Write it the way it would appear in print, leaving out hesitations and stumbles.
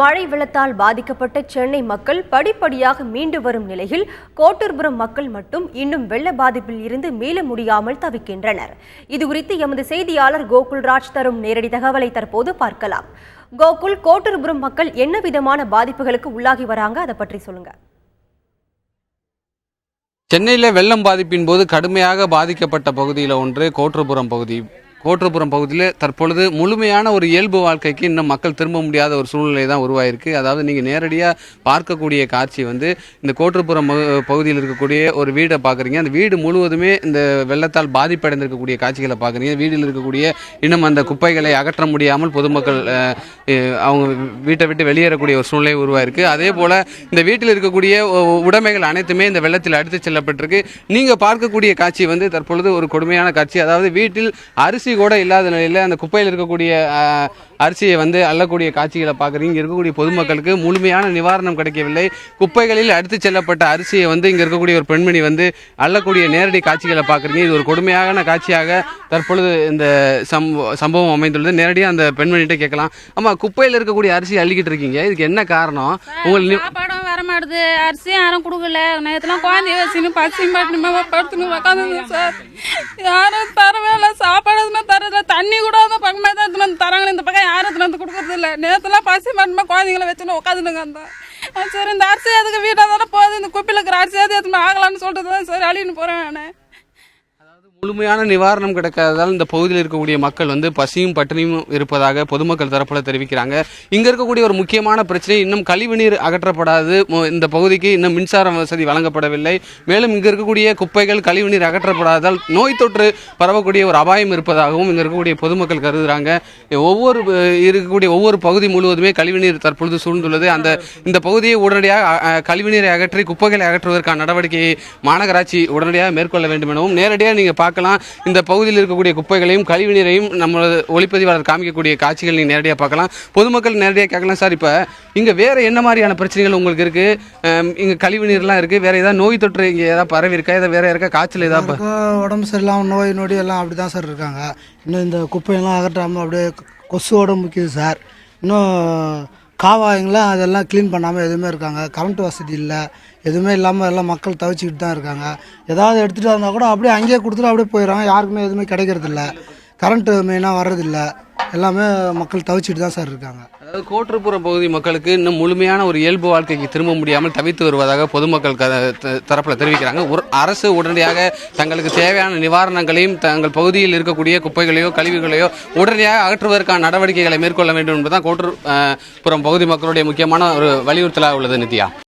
மழை வெள்ளத்தால் பாதிக்கப்பட்ட சென்னை மக்கள் படிப்படியாக மீண்டு வரும் நிலையில் கோட்டூர்புரம் மக்கள் மட்டும் இன்னும் வெள்ள பாதிப்பில் இருந்து மீள முடியாமல் தவிக்கின்றனர். இதுகுறித்து எமது செய்தியாளர் கோகுல்ராஜ் தரும் நேரடி தகவலை தற்போது பார்க்கலாம். கோகுல், கோட்டூர்புரம் மக்கள் என்ன விதமான பாதிப்புகளுக்கு உள்ளாகி வராங்க, அதை பற்றி சொல்லுங்க. சென்னையில் வெள்ளம் பாதிப்பின் போது கடுமையாக பாதிக்கப்பட்ட பகுதியில் ஒன்று கோட்டூர்புரம் பகுதி. கோட்டூர்புரம் பகுதியில் தற்பொழுது முழுமையான ஒரு இயல்பு வாழ்க்கைக்கு இன்னும் மக்கள் திரும்ப முடியாத ஒரு சூழ்நிலை தான் உருவாயிருக்கு. அதாவது நீங்கள் நேரடியாக பார்க்கக்கூடிய காட்சி இந்த கோட்டூர்புரம் பகுதியில் இருக்கக்கூடிய ஒரு வீடை பார்க்குறீங்க. அந்த வீடு முழுவதுமே இந்த வெள்ளத்தால் பாதிப்படைந்திருக்கக்கூடிய காட்சிகளை பார்க்குறீங்க. வீட்டில் இருக்கக்கூடிய இன்னும் அந்த குப்பைகளை அகற்ற முடியாமல் பொதுமக்கள் அவங்க வீட்டை விட்டு வெளியேறக்கூடிய ஒரு சூழ்நிலை உருவாயிருக்கு. அதே போல் இந்த வீட்டில் இருக்கக்கூடிய உடைமைகள் அனைத்துமே இந்த வெள்ளத்தில் அடித்து செல்லப்பட்டிருக்கு. நீங்கள் பார்க்கக்கூடிய காட்சி தற்பொழுது ஒரு கொடுமையான காட்சி. அதாவது வீட்டில் அரிசி கூட இல்லாத நிலையில் அந்த குப்பையில் இருக்கக்கூடிய அரிசியை அள்ளக்கூடிய காட்சிகளை பார்க்குறீங்க. இங்கே இருக்கக்கூடிய பொதுமக்களுக்கு முழுமையான நிவாரணம் கிடைக்கவில்லை. குப்பைகளில் அடித்து செல்லப்பட்ட அரிசியை இங்கே இருக்கக்கூடிய ஒரு பெண்மணி அள்ளக்கூடிய நேரடி காட்சிகளை பார்க்குறீங்க. இது ஒரு கொடுமையான காட்சியாக தற்பொழுது இந்த சம்பவம் அமைந்துள்ளது. நேரடியாக அந்த பெண்மணிகிட்ட கேட்கலாம். ஆமாம், குப்பையில் இருக்கக்கூடிய அரிசி அள்ளிக்கிட்டு இருக்கீங்க, இதுக்கு என்ன காரணம்? உங்களுக்கு வர மாட்டுது, அரிசி யாரும் கொடுக்கல. நேரத்துலாம் குழந்தைய வச்சுன்னு பசி மாட்டணுமா படுத்துன்னு உட்காந்து சார். யாரும் தரவே இல்லை, சாப்பாடு எதுவுமே தரதில்ல. தண்ணி கூட பக்கமே தான் எடுத்துன்னு வந்து தராங்க. இந்த பக்கம் யாரும் எடுத்துன்னு வந்து கொடுக்கறது இல்லை. நேரத்துலாம் பசி மாட்டணுமா குழந்தைங்களை வச்சுன்னு உட்காந்துனுங்க. அந்த சரி, இந்த அரிசி எதுக்கு வீட்டாக தானே போகுது, இந்த குப்பியில் இருக்கிற அரிசி எது எடுத்துன்னு ஆகலான்னு சொல்லிட்டு தான் சரி அழின்னு போகிறேன் நான். முழுமையான நிவாரணம் கிடைக்காததால் இந்த பகுதியில் இருக்கக்கூடிய மக்கள் பசியும் பட்டினியும் இருப்பதாக பொதுமக்கள் தரப்புல தெரிவிக்கிறாங்க. இங்க இருக்கக்கூடிய ஒரு முக்கியமான பிரச்சனை, இன்னும் கழிவுநீர் அகற்றப்படாது. இந்த பகுதிக்கு இன்னும் மின்சார வசதி வழங்கப்படவில்லை. மேலும் இங்க இருக்கக்கூடிய குப்பைகள் கழிவுநீர் அகற்றப்படாததால் நோய் தொற்று பரவக்கூடிய ஒரு அபாயம் இருப்பதாகவும் இங்க இருக்கக்கூடிய பொதுமக்கள் கருதுறாங்க. ஒவ்வொரு பகுதி முழுவதுமே கழிவுநீர் தற்பொழுது சூழ்ந்துள்ளது. இந்த பகுதியை உடனடியாக கழிவுநீரை அகற்றி குப்பைகளை அகற்றுவதற்கான நடவடிக்கையை மாநகராட்சி உடனடியாக மேற்கொள்ள வேண்டும் எனவும் நேரடியாக நீங்க இந்த பகுதியில் இருக்கக்கூடிய குப்பைகளையும் கழிவுநீரையும் நம்ம ஒளிப்பதிவாளர் காமிக்கக்கூடிய காட்சிகள் நீங்க நேரடியாக பார்க்கலாம். பொதுமக்கள் நேரடியாக கேட்கலாம். சார், இப்போ இங்க வேற என்ன மாதிரியான பிரச்சனைகள் உங்களுக்கு இருக்கு? இங்க கழிவுநீர்லாம் இருக்கு, வேற ஏதாவது நோய் தொற்று இங்க ஏதாவது பரவி இருக்கா? ஏதாவது வேற இருக்கா? காய்ச்சல் ஏதாவது? உடம்பு சரியில்லாம நோய் நொடி எல்லாம் அப்படிதான் சார் இருக்காங்க. இன்னும் இந்த குப்பையெல்லாம் அகற்றாமல் அப்படியே கொசுவோட முக்கியம் சார். இன்னும் காவாயங்களாம் அதெல்லாம் க்ளீன் பண்ணாமல் எதுவுமே இருக்காங்க. கரண்ட் வசதி இல்லை, எதுவுமே இல்லாமல் எல்லாம் மக்கள் தவிச்சிக்கிட்டு தான் இருக்காங்க. ஏதாவது எடுத்துகிட்டு வந்தால் கூட அப்படியே அங்கேயே கொடுத்துட்டு அப்படியே போயிடறாங்க. யாருக்குமே எதுவுமே கிடைக்கிறதில்ல. கரண்ட்டு மெயினாக வர்றதில்லை. எல்லாமே மக்கள் தவிச்சிட்டு தான் சார் இருக்காங்க. அதாவது கோட்டூர்புரம் பகுதி மக்களுக்கு இன்னும் முழுமையான ஒரு இயல்பு வாழ்க்கைக்கு திரும்ப முடியாமல் தவித்து வருவதாக பொதுமக்கள் தரப்பில் தெரிவிக்கிறாங்க. அரசு உடனடியாக தங்களுக்கு தேவையான நிவாரணங்களையும் தங்கள் பகுதியில் இருக்கக்கூடிய குப்பைகளையோ கழிவுகளையோ உடனடியாக அகற்றுவதற்கான நடவடிக்கைகளை மேற்கொள்ள வேண்டும் என்பதுதான் கோட்டூர்புரம் பகுதி மக்களுடைய முக்கியமான ஒரு வலியுறுத்தலாக உள்ளது. நித்யா.